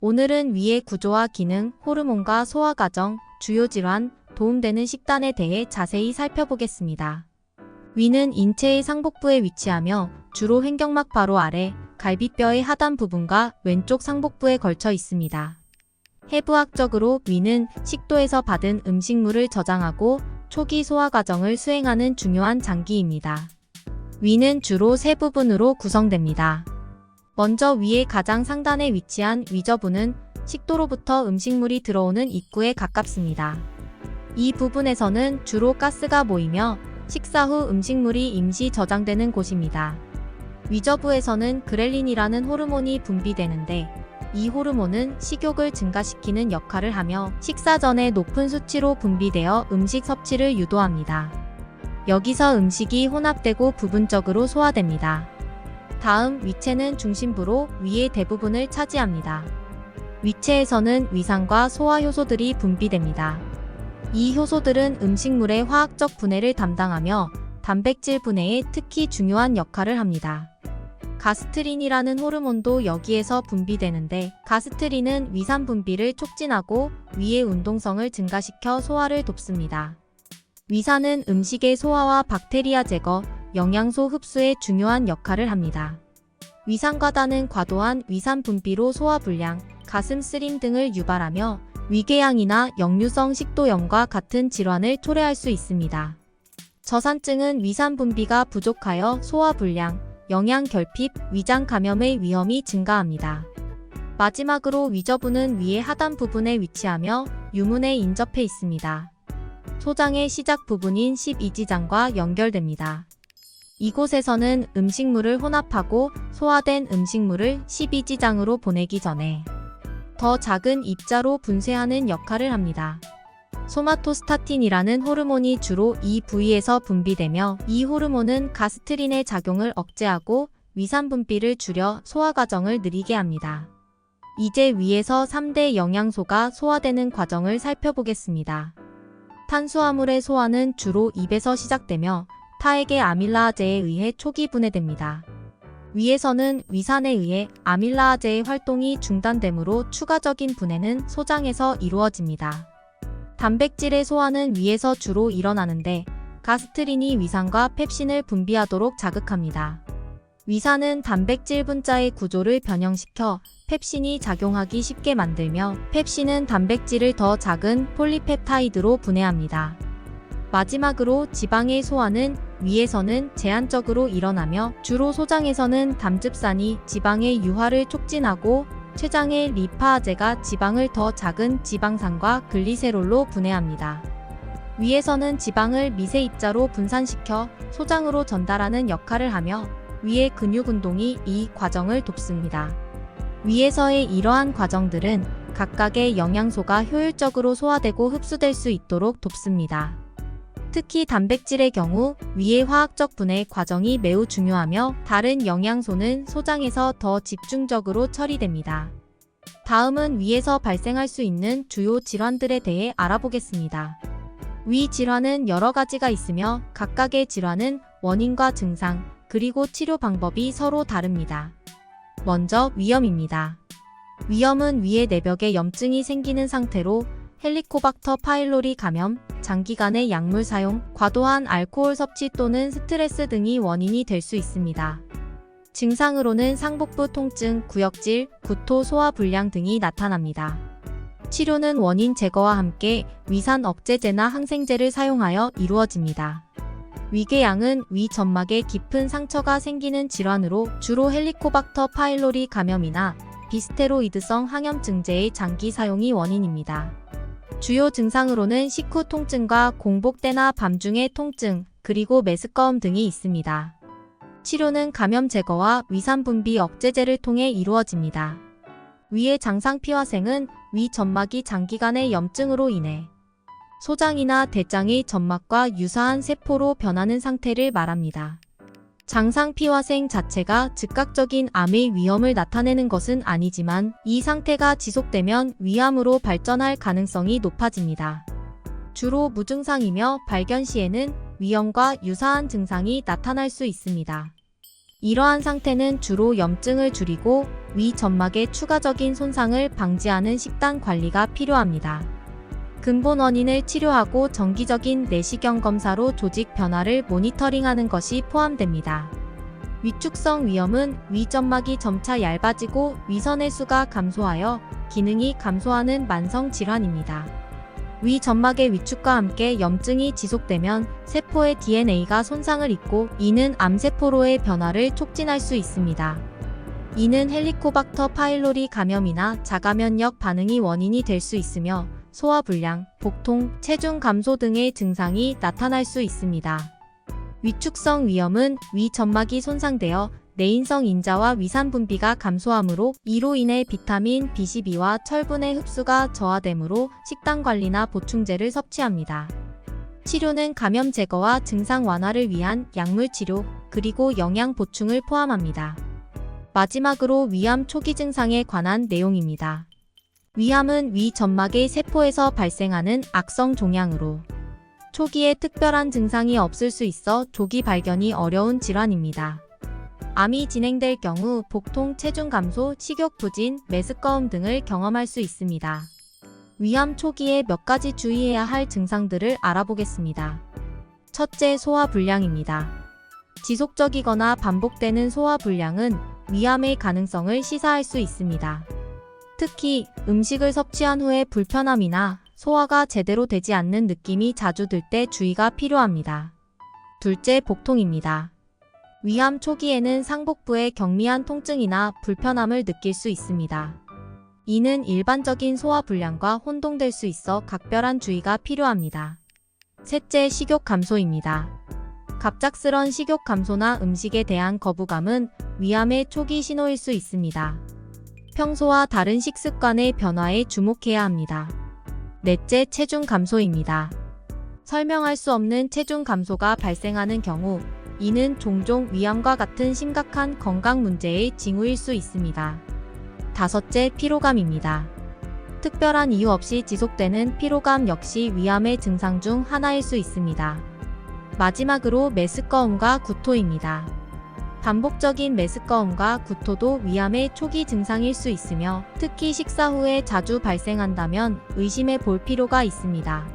오늘은 위의 구조와 기능, 호르몬과 소화 과정, 주요 질환, 도움되는 식단에 대해 자세히 살펴보겠습니다. 위는 인체의 상복부에 위치하며 주로 횡격막 바로 아래, 갈비뼈의 하단 부분과 왼쪽 상복부에 걸쳐 있습니다. 해부학적으로 위는 식도에서 받은 음식물을 저장하고 초기 소화 과정을 수행하는 중요한 장기입니다. 위는 주로 세 부분으로 구성됩니다. 먼저 위의 가장 상단에 위치한 위저부는 식도로부터 음식물이 들어오는 입구에 가깝습니다. 이 부분에서는 주로 가스가 모이며 식사 후 음식물이 임시 저장되는 곳입니다. 위저부에서는 그렐린이라는 호르몬이 분비되는데 이 호르몬은 식욕을 증가시키는 역할을 하며 식사 전에 높은 수치로 분비되어 음식 섭취를 유도합니다. 여기서 음식이 혼합되고 부분적으로 소화됩니다. 다음 위체는 중심부로 위의 대부분을 차지합니다. 위체에서는 위산과 소화 효소들이 분비됩니다. 이 효소들은 음식물의 화학적 분해를 담당하며 단백질 분해에 특히 중요한 역할을 합니다. 가스트린이라는 호르몬도 여기에서 분비되는데 가스트린은 위산 분비를 촉진하고 위의 운동성을 증가시켜 소화를 돕습니다. 위산은 음식의 소화와 박테리아 제거, 영양소 흡수에 중요한 역할을 합니다. 위산과다는 과도한 위산 분비로 소화불량, 가슴 쓰림 등을 유발하며 위궤양이나 역류성 식도염과 같은 질환을 초래할 수 있습니다. 저산증은 위산 분비가 부족하여 소화불량, 영양결핍, 위장 감염의 위험이 증가합니다. 마지막으로 위저부는 위의 하단 부분에 위치하며 유문에 인접해 있습니다. 소장의 시작 부분인 12지장과 연결됩니다. 이곳에서는 음식물을 혼합하고 소화된 음식물을 12지장으로 보내기 전에 더 작은 입자로 분쇄하는 역할을 합니다. 소마토스타틴이라는 호르몬이 주로 이 부위에서 분비되며 이 호르몬은 가스트린의 작용을 억제하고 위산 분비를 줄여 소화 과정을 느리게 합니다. 이제 위에서 3대 영양소가 소화되는 과정을 살펴보겠습니다. 탄수화물의 소화는 주로 입에서 시작되며 타액의 아밀라아제에 의해 초기 분해됩니다. 위에서는 위산에 의해 아밀라아제의 활동이 중단되므로 추가적인 분해는 소장에서 이루어집니다. 단백질의 소화는 위에서 주로 일어나는데 가스트린이 위산과 펩신을 분비하도록 자극합니다. 위산은 단백질 분자의 구조를 변형시켜 펩신이 작용하기 쉽게 만들며 펩신은 단백질을 더 작은 폴리펩타이드로 분해합니다. 마지막으로 지방의 소화는 위에서는 제한적으로 일어나며 주로 소장에서는 담즙산이 지방의 유화를 촉진하고 췌장의 리파아제가 지방을 더 작은 지방산과 글리세롤로 분해합니다. 위에서는 지방을 미세 입자로 분산시켜 소장으로 전달하는 역할을 하며 위의 근육 운동이 이 과정을 돕습니다. 위에서의 이러한 과정들은 각각의 영양소가 효율적으로 소화되고 흡수될 수 있도록 돕습니다. 특히 단백질의 경우 위의 화학적 분해 과정이 매우 중요하며 다른 영양소는 소장에서 더 집중적으로 처리됩니다. 다음은 위에서 발생할 수 있는 주요 질환들에 대해 알아보겠습니다. 위 질환은 여러 가지가 있으며 각각의 질환은 원인과 증상, 그리고 치료 방법이 서로 다릅니다. 먼저 위염입니다. 위염은 위의 내벽에 염증이 생기는 상태로 헬리코박터 파일로리 감염, 장기간의 약물 사용, 과도한 알코올 섭취 또는 스트레스 등이 원인이 될 수 있습니다. 증상으로는 상복부 통증, 구역질, 구토, 소화불량 등이 나타납니다. 치료는 원인 제거와 함께 위산 억제제나 항생제를 사용하여 이루어집니다. 위궤양은 위 점막에 깊은 상처가 생기는 질환으로 주로 헬리코박터 파일로리 감염이나 비스테로이드성 항염증제의 장기 사용이 원인입니다. 주요 증상으로는 식후 통증과 공복 때나 밤중의 통증, 그리고 메스꺼움 등이 있습니다. 치료는 감염 제거와 위산 분비 억제제를 통해 이루어집니다. 위의 장상피화생은 위 점막이 장기간의 염증으로 인해 소장이나 대장의 점막과 유사한 세포로 변하는 상태를 말합니다. 장상피화생 자체가 즉각적인 암의 위험을 나타내는 것은 아니지만 이 상태가 지속되면 위암으로 발전할 가능성이 높아집니다. 주로 무증상이며 발견 시에는 위염과 유사한 증상이 나타날 수 있습니다. 이러한 상태는 주로 염증을 줄이고 위 점막의 추가적인 손상을 방지하는 식단 관리가 필요합니다. 근본 원인을 치료하고 정기적인 내시경 검사로 조직 변화를 모니터링하는 것이 포함됩니다. 위축성 위염은 위 점막이 점차 얇아지고 위선의 수가 감소하여 기능이 감소하는 만성 질환입니다. 위 점막의 위축과 함께 염증이 지속되면 세포의 DNA가 손상을 입고 이는 암세포로의 변화를 촉진할 수 있습니다. 이는 헬리코박터 파일로리 감염이나 자가면역 반응이 원인이 될 수 있으며 소화불량, 복통, 체중 감소 등의 증상이 나타날 수 있습니다. 위축성 위염은 위 점막이 손상되어 내인성 인자와 위산 분비가 감소하므로 이로 인해 비타민 B12와 철분의 흡수가 저하되므로 식단 관리나 보충제를 섭취합니다. 치료는 감염 제거와 증상 완화를 위한 약물 치료, 그리고 영양 보충을 포함합니다. 마지막으로 위암 초기 증상에 관한 내용입니다. 위암은 위 점막의 세포에서 발생하는 악성 종양으로 초기에 특별한 증상이 없을 수 있어 조기 발견이 어려운 질환입니다. 암이 진행될 경우 복통, 체중 감소, 식욕 부진, 메스꺼움 등을 경험할 수 있습니다. 위암 초기에 몇 가지 주의해야 할 증상들을 알아보겠습니다. 첫째, 소화불량입니다. 지속적이거나 반복되는 소화불량은 위암의 가능성을 시사할 수 있습니다. 특히 음식을 섭취한 후에 불편함이나 소화가 제대로 되지 않는 느낌이 자주 들 때 주의가 필요합니다. 둘째, 복통입니다. 위암 초기에는 상복부에 경미한 통증이나 불편함을 느낄 수 있습니다. 이는 일반적인 소화불량과 혼동될 수 있어 각별한 주의가 필요합니다. 셋째, 식욕 감소입니다. 갑작스런 식욕 감소나 음식에 대한 거부감은 위암의 초기 신호일 수 있습니다. 평소와 다른 식습관의 변화에 주목해야 합니다. 넷째, 체중 감소입니다. 설명할 수 없는 체중 감소가 발생하는 경우 이는 종종 위암과 같은 심각한 건강 문제의 징후일 수 있습니다. 다섯째, 피로감입니다. 특별한 이유 없이 지속되는 피로감 역시 위암의 증상 중 하나일 수 있습니다. 마지막으로 메스꺼움과 구토입니다. 반복적인 메스꺼움과 구토도 위암의 초기 증상일 수 있으며 특히 식사 후에 자주 발생한다면 의심해 볼 필요가 있습니다.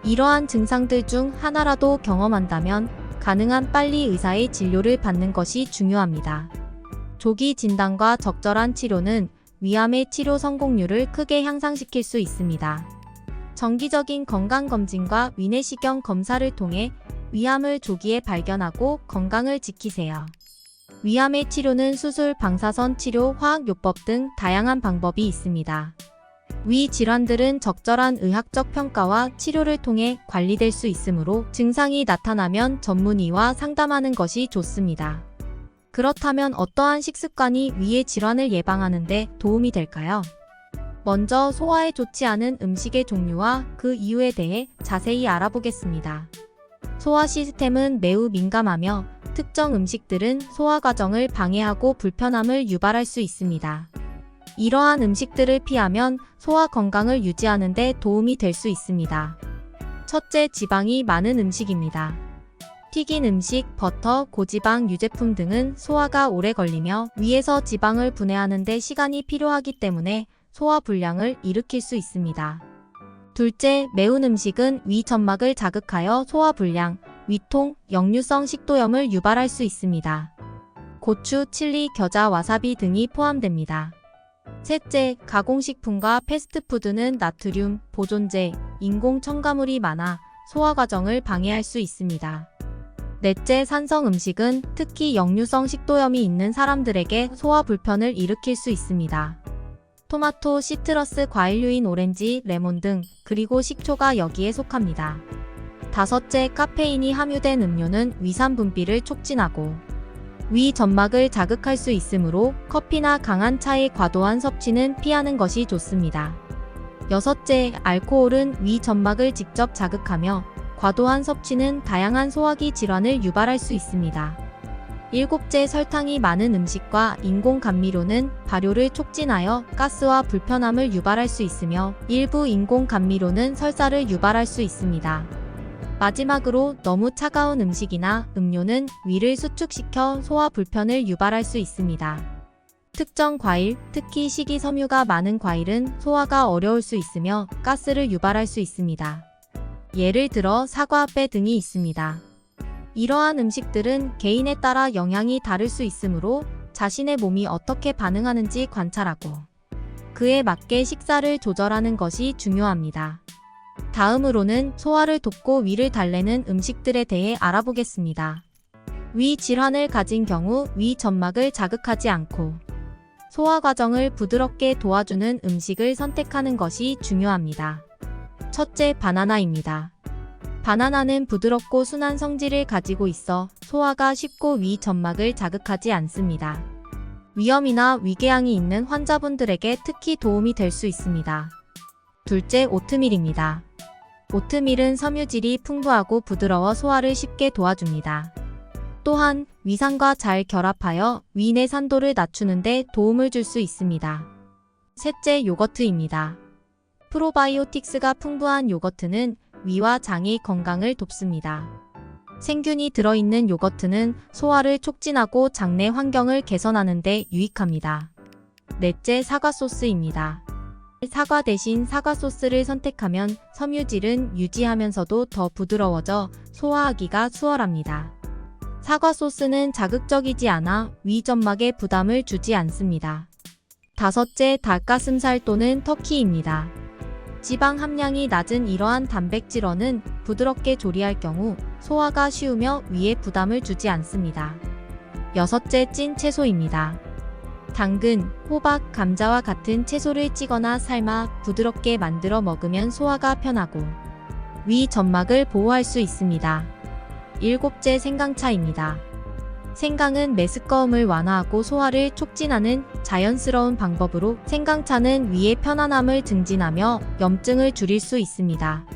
이러한 증상들 중 하나라도 경험한다면 가능한 빨리 의사의 진료를 받는 것이 중요합니다. 조기 진단과 적절한 치료는 위암의 치료 성공률을 크게 향상시킬 수 있습니다. 정기적인 건강검진과 위내시경 검사를 통해 위암을 조기에 발견하고 건강을 지키세요. 위암의 치료는 수술, 방사선 치료, 화학요법 등 다양한 방법이 있습니다. 위 질환들은 적절한 의학적 평가와 치료를 통해 관리될 수 있으므로 증상이 나타나면 전문의와 상담하는 것이 좋습니다. 그렇다면 어떠한 식습관이 위의 질환을 예방하는 데 도움이 될까요? 먼저 소화에 좋지 않은 음식의 종류와 그 이유에 대해 자세히 알아보겠습니다. 소화 시스템은 매우 민감하며 특정 음식들은 소화 과정을 방해하고 불편함을 유발할 수 있습니다. 이러한 음식들을 피하면 소화 건강을 유지하는 데 도움이 될 수 있습니다. 첫째, 지방이 많은 음식입니다. 튀긴 음식, 버터, 고지방, 유제품 등은 소화가 오래 걸리며 위에서 지방을 분해하는 데 시간이 필요하기 때문에 소화 불량을 일으킬 수 있습니다. 둘째, 매운 음식은 위 점막을 자극하여 소화 불량, 위통, 역류성 식도염을 유발할 수 있습니다. 고추, 칠리, 겨자, 와사비 등이 포함됩니다. 셋째, 가공식품과 패스트푸드는 나트륨, 보존제, 인공 첨가물이 많아 소화 과정을 방해할 수 있습니다. 넷째, 산성 음식은 특히 역류성 식도염이 있는 사람들에게 소화 불편을 일으킬 수 있습니다. 토마토, 시트러스 과일류인 오렌지, 레몬 등, 그리고 식초가 여기에 속합니다. 다섯째, 카페인이 함유된 음료는 위산 분비를 촉진하고 위 점막을 자극할 수 있으므로 커피나 강한 차의 과도한 섭취는 피하는 것이 좋습니다. 여섯째, 알코올은 위 점막을 직접 자극하며 과도한 섭취는 다양한 소화기 질환을 유발할 수 있습니다. 일곱째, 설탕이 많은 음식과 인공 감미료는 발효를 촉진하여 가스와 불편함을 유발할 수 있으며 일부 인공 감미료는 설사를 유발할 수 있습니다. 마지막으로 너무 차가운 음식이나 음료는 위를 수축시켜 소화 불편을 유발할 수 있습니다. 특정 과일, 특히 식이섬유가 많은 과일은 소화가 어려울 수 있으며 가스를 유발할 수 있습니다. 예를 들어 사과, 배 등이 있습니다. 이러한 음식들은 개인에 따라 영향이 다를 수 있으므로 자신의 몸이 어떻게 반응하는지 관찰하고 그에 맞게 식사를 조절하는 것이 중요합니다. 다음으로는 소화를 돕고 위를 달래는 음식들에 대해 알아보겠습니다. 위 질환을 가진 경우 위 점막을 자극하지 않고 소화 과정을 부드럽게 도와주는 음식을 선택하는 것이 중요합니다. 첫째, 바나나입니다. 바나나는 부드럽고 순한 성질을 가지고 있어 소화가 쉽고 위 점막을 자극하지 않습니다. 위염이나 위궤양이 있는 환자분들에게 특히 도움이 될 수 있습니다. 둘째, 오트밀입니다. 오트밀은 섬유질이 풍부하고 부드러워 소화를 쉽게 도와줍니다. 또한 위산과 잘 결합하여 위 내 산도를 낮추는 데 도움을 줄 수 있습니다. 셋째, 요거트입니다. 프로바이오틱스가 풍부한 요거트는 위와 장의 건강을 돕습니다. 생균이 들어있는 요거트는 소화를 촉진하고 장내 환경을 개선하는 데 유익합니다. 넷째, 사과 소스입니다. 사과 대신 사과 소스를 선택하면 섬유질은 유지하면서도 더 부드러워져 소화하기가 수월합니다. 사과 소스는 자극적이지 않아 위 점막에 부담을 주지 않습니다. 다섯째, 닭가슴살 또는 터키입니다. 지방 함량이 낮은 이러한 단백질원은 부드럽게 조리할 경우 소화가 쉬우며 위에 부담을 주지 않습니다. 여섯째, 찐 채소입니다. 당근, 호박, 감자와 같은 채소를 찌거나 삶아 부드럽게 만들어 먹으면 소화가 편하고 위 점막을 보호할 수 있습니다. 일곱째, 생강차입니다. 생강은 메스꺼움을 완화하고 소화를 촉진하는 자연스러운 방법으로 생강차는 위의 편안함을 증진하며 염증을 줄일 수 있습니다.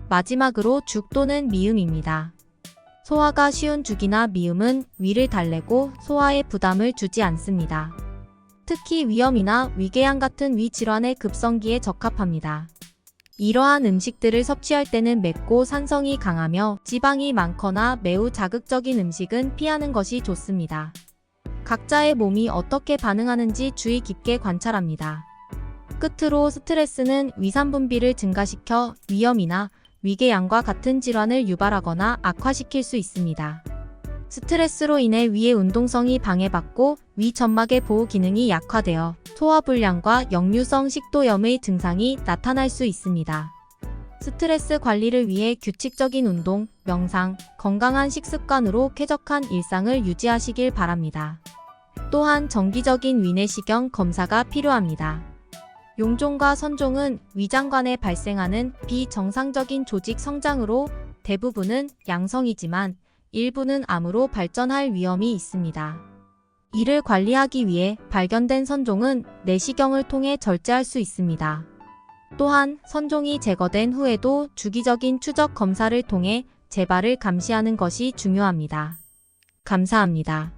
마지막으로 죽 또는 미음입니다. 소화가 쉬운 죽이나 미음은 위를 달래고 소화에 부담을 주지 않습니다. 특히 위염이나 위궤양 같은 위 질환의 급성기에 적합합니다. 이러한 음식들을 섭취할 때는 맵고 산성이 강하며 지방이 많거나 매우 자극적인 음식은 피하는 것이 좋습니다. 각자의 몸이 어떻게 반응하는지 주의 깊게 관찰합니다. 끝으로 스트레스는 위산 분비를 증가시켜 위염이나 위궤양과 같은 질환을 유발하거나 악화시킬 수 있습니다. 스트레스로 인해 위의 운동성이 방해받고 위 점막의 보호 기능이 약화되어 소화불량과 역류성 식도염의 증상이 나타날 수 있습니다. 스트레스 관리를 위해 규칙적인 운동, 명상, 건강한 식습관으로 쾌적한 일상을 유지하시길 바랍니다. 또한 정기적인 위내시경 검사가 필요합니다. 용종과 선종은 위장관에 발생하는 비정상적인 조직 성장으로 대부분은 양성이지만 일부는 암으로 발전할 위험이 있습니다. 이를 관리하기 위해 발견된 선종은 내시경을 통해 절제할 수 있습니다. 또한 선종이 제거된 후에도 주기적인 추적 검사를 통해 재발을 감시하는 것이 중요합니다. 감사합니다.